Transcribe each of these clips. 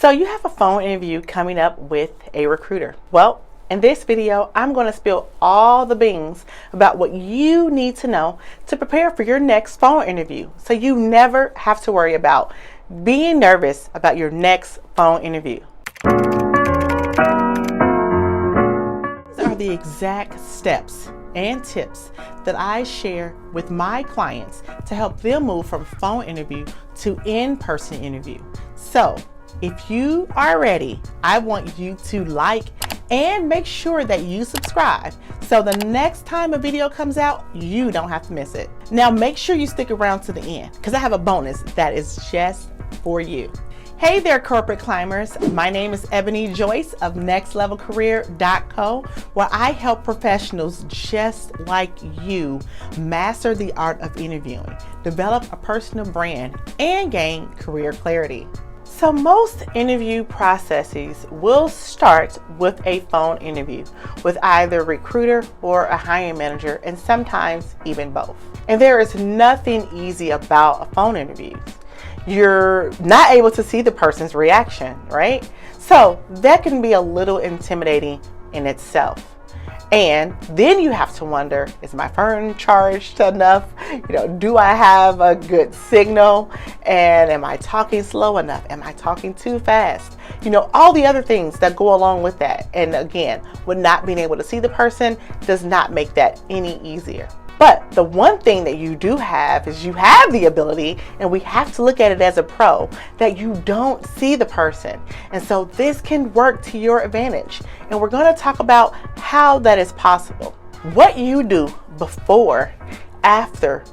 So you have a phone interview coming up with a recruiter. Well, in this video, I'm going to spill all the beans about what you need to know to prepare for your next phone interview, so you never have to worry about being nervous about your next phone interview. These are the exact steps and tips that I share with my clients to help them move from phone interview to in-person interview. So if you are ready, I want you to like and make sure that you subscribe so the next time a video comes out, you don't have to miss it. Now make sure you stick around to the end because I have a bonus that is just for you. Hey there, corporate climbers. My name is Ebony Joyce of nextlevelcareer.co, where I help professionals just like you master the art of interviewing, develop a personal brand, and gain career clarity. So most interview processes will start with a phone interview with either a recruiter or a hiring manager, and sometimes even both. And there is nothing easy about a phone interview. You're not able to see the person's reaction, right? So that can be a little intimidating in itself. And then you have to wonder, is my phone charged enough? Do I have a good signal? And am I talking slow enough? Am I talking too fast? All the other things that go along with that. And again, with not being able to see the person does not make that any easier. But the one thing that you do have is you have the ability, and we have to look at it as a pro, that you don't see the person. And so this can work to your advantage. And we're going to talk about how that is possible. What you do before, after,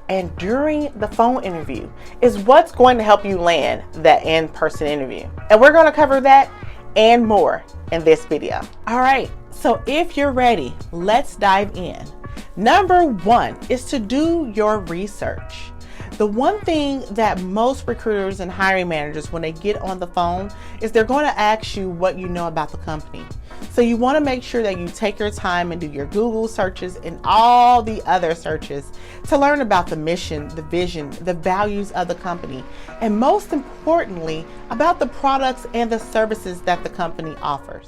and during the phone interview is what's going to help you land that in-person interview. And we're going to cover that and more in this video. All right, so if you're ready, let's dive in. Number one is to do your research. The one thing that most recruiters and hiring managers, when they get on the phone, is they're going to ask you what you know about the company. So you want to make sure that you take your time and do your Google searches and all the other searches to learn about the mission, the vision, the values of the company, and most importantly, about the products and the services that the company offers.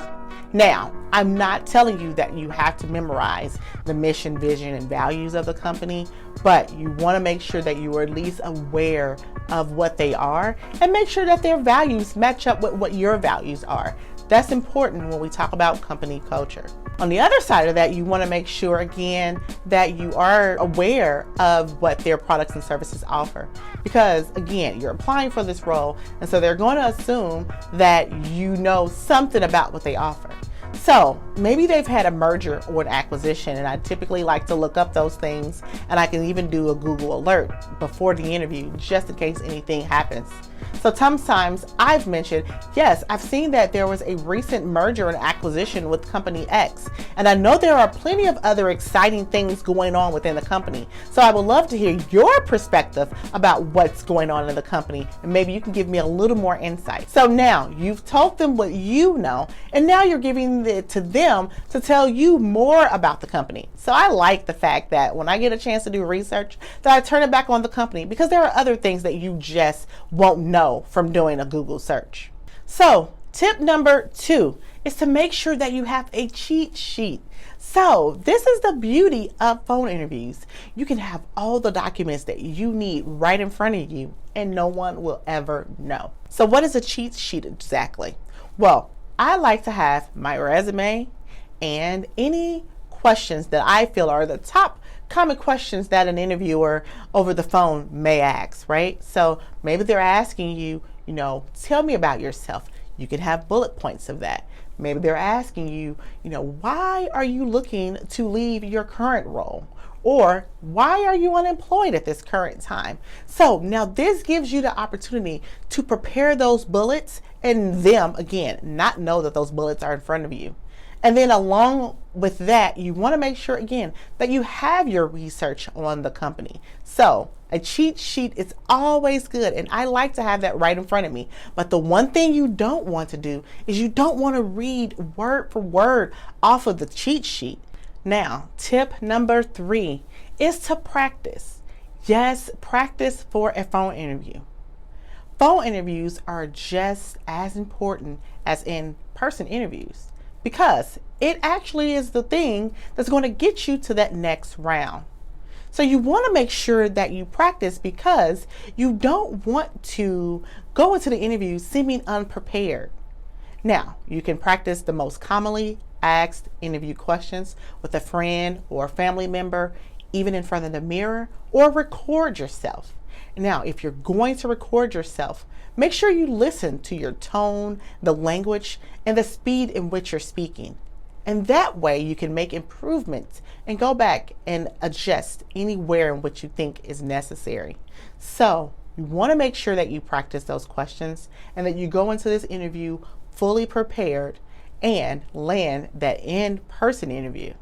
Now, I'm not telling you that you have to memorize the mission, vision, and values of the company, but you want to make sure that you are at least aware of what they are and make sure that their values match up with what your values are. That's important when we talk about company culture. On the other side of that, you want to make sure, again, that you are aware of what their products and services offer. Because, again, you're applying for this role, and so they're going to assume that you know something about what they offer. So maybe they've had a merger or an acquisition, and I typically like to look up those things, and I can even do a Google alert before the interview just in case anything happens. So sometimes I've mentioned, yes, I've seen that there was a recent merger and acquisition with company X, and I know there are plenty of other exciting things going on within the company. So I would love to hear your perspective about what's going on in the company, and maybe you can give me a little more insight. So now you've told them what you know, and now you're giving it to them to tell you more about the company. So I like the fact that when I get a chance to do research, that I turn it back on the company, because there are other things that you just won't know from doing a Google search. So tip number 2 is to make sure that you have a cheat sheet. So this is the beauty of phone interviews. You can have all the documents that you need right in front of you, and no one will ever know. So what is a cheat sheet exactly? Well, I like to have my resume and any questions that I feel are the top common questions that an interviewer over the phone may ask, right? So maybe they're asking you, tell me about yourself. You can have bullet points of that. Maybe they're asking you, why are you looking to leave your current role? Or why are you unemployed at this current time? So now this gives you the opportunity to prepare those bullets and them, again, not know that those bullets are in front of you. And then along with that, you want to make sure, again, that you have your research on the company. So a cheat sheet is always good, and I like to have that right in front of me. But the one thing you don't want to do is you don't want to read word for word off of the cheat sheet. Now, tip number 3 is to practice. Yes, practice for a phone interview. phone interviews are just as important as in-person interviews because it actually is the thing that's going to get you to that next round. So you want to make sure that you practice because you don't want to go into the interview seeming unprepared. Now, you can practice the most commonly asked interview questions with a friend or a family member, even in front of the mirror, or record yourself. Now, if you're going to record yourself, make sure you listen to your tone, the language, and the speed in which you're speaking. And that way you can make improvements and go back and adjust anywhere in which you think is necessary. So you want to make sure that you practice those questions and that you go into this interview fully prepared and land that in-person interview.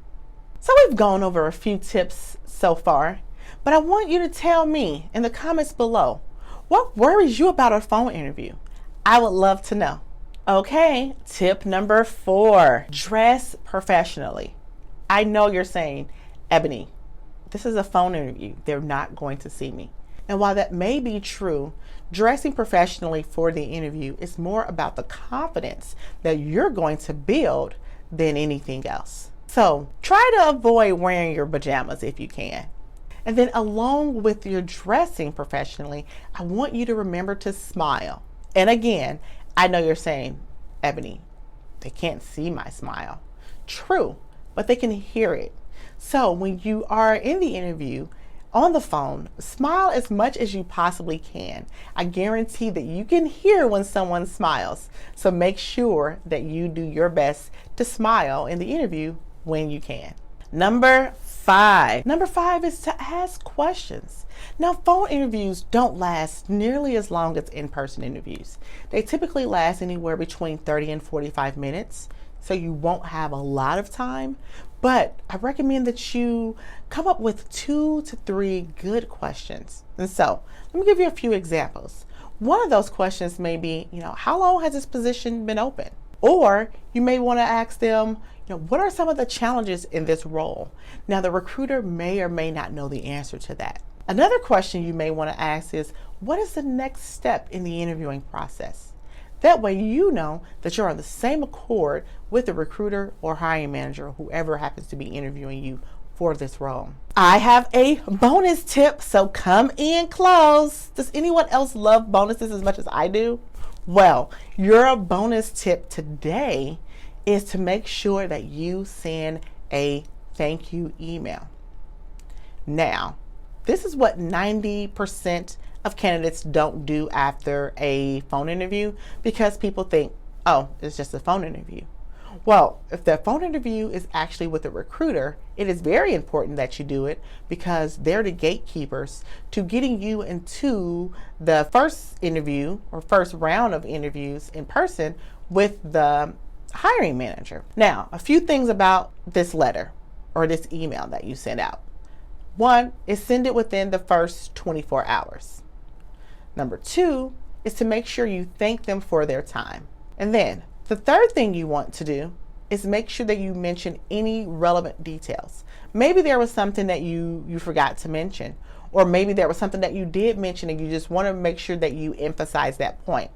So we've gone over a few tips so far, but I want you to tell me in the comments below, what worries you about a phone interview? I would love to know. Okay, tip number 4, dress professionally. I know you're saying, Ebony, this is a phone interview. They're not going to see me. And while that may be true, dressing professionally for the interview is more about the confidence that you're going to build than anything else. So try to avoid wearing your pajamas if you can. And then along with your dressing professionally, I want you to remember to smile. And again, I know you're saying, Ebony, they can't see my smile. True, but they can hear it. So when you are in the interview on the phone, smile as much as you possibly can. I guarantee that you can hear when someone smiles. So make sure that you do your best to smile in the interview when you can. Number 5 is to ask questions. Now, phone interviews don't last nearly as long as in-person interviews. They typically last anywhere between 30 and 45 minutes, so you won't have a lot of time, but I recommend that you come up with 2 to 3 good questions. And so, let me give you a few examples. One of those questions may be, how long has this position been open? Or you may want to ask them, what are some of the challenges in this role? Now, the recruiter may or may not know the answer to that. Another question you may want to ask is, what is the next step in the interviewing process? That way you know that you're on the same accord with the recruiter or hiring manager, or whoever happens to be interviewing you for this role. I have a bonus tip, so come in close. Does anyone else love bonuses as much as I do? Well, your bonus tip today is to make sure that you send a thank you email. Now, this is what 90% of candidates don't do after a phone interview because people think, oh, it's just a phone interview. Well, if the phone interview is actually with a recruiter, it is very important that you do it because they're the gatekeepers to getting you into the first interview or first round of interviews in person with the hiring manager. Now, a few things about this letter or this email that you send out. 1 is send it within the first 24 hours. Number 2 is to make sure you thank them for their time. And then the third thing you want to do is make sure that you mention any relevant details. Maybe there was something that you forgot to mention, or maybe there was something that you did mention and you just want to make sure that you emphasize that point.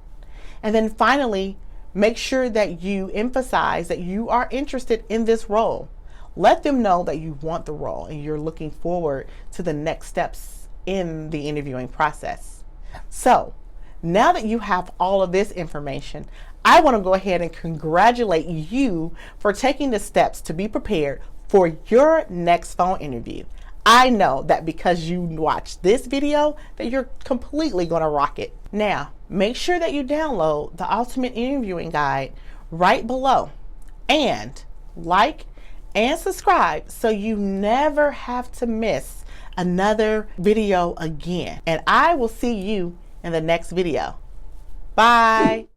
And then finally, make sure that you emphasize that you are interested in this role. Let them know that you want the role and you're looking forward to the next steps in the interviewing process. So now that you have all of this information, I want to go ahead and congratulate you for taking the steps to be prepared for your next phone interview. I know that because you watched this video that you're completely going to rock it. Now, make sure that you download the Ultimate Interviewing Guide right below and like and subscribe so you never have to miss another video again. And I will see you in the next video. Bye.